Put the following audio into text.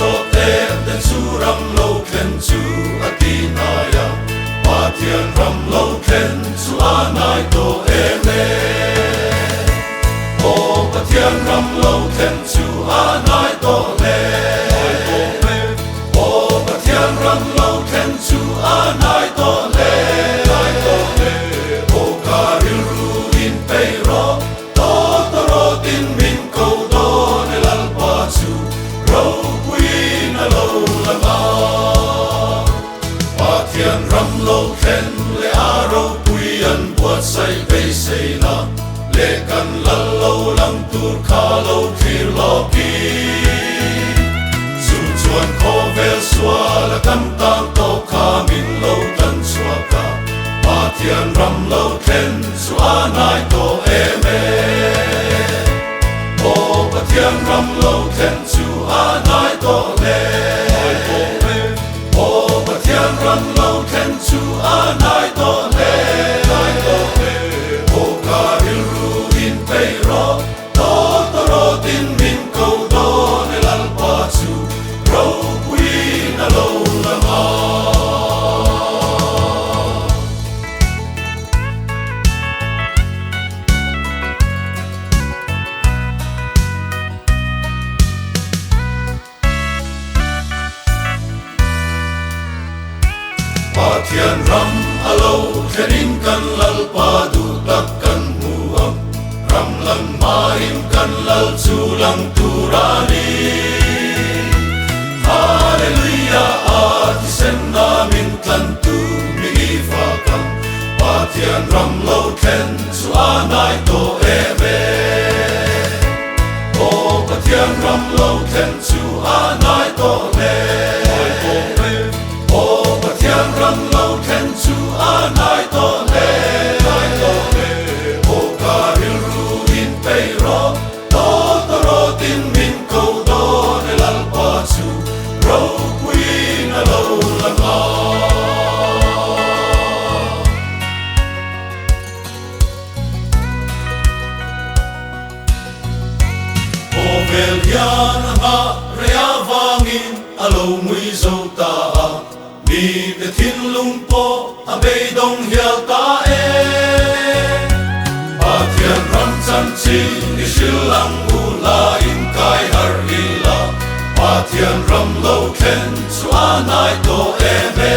so te den su ram lo ken chu atinaya Pathian ram lo ken chu anai to eme O Pathian ram lo ken chu anai to le O Pathian ram lo ken chu anai to le O karil ru in pei ro to ro tin min ko do ne lal pa chu ro quy na lo la ma Pathian ram lo ken le aro quy an buat sai pe sei na le kan lal lo lang tur kha lo khir lo ki su chuan ko vel swa la kam tang to kha min lo tan swa ka Pathian ram lo ken su anai to eme O Pathian ram lo ken su anai to le O Pathian ram lo ken su anai to le O karil ru in pei ro to ro tin min ko do ne lal pa chu ro quy na lo la ma Pathian ram alo kenin kan lal pa du tak kan muam ram lan main kan lal chulang turani Hallelujah ati sen namin kan tu mi fa kam Pathian ram lo ken su anai to eme O Pathian ram lo ken su anai to le O Pathian ram lo ken su anai to le O karil ru in pei ro to ro tin min ko do ne lal pa chu ro quy na lo la ma O vel yan ha rea vangin alo mui zo ta mi te thin lung po a bei dong hial ta e Pathian ram chan chi ni shil lang u la in kai har ila Pathian ram lo ken su anai to eme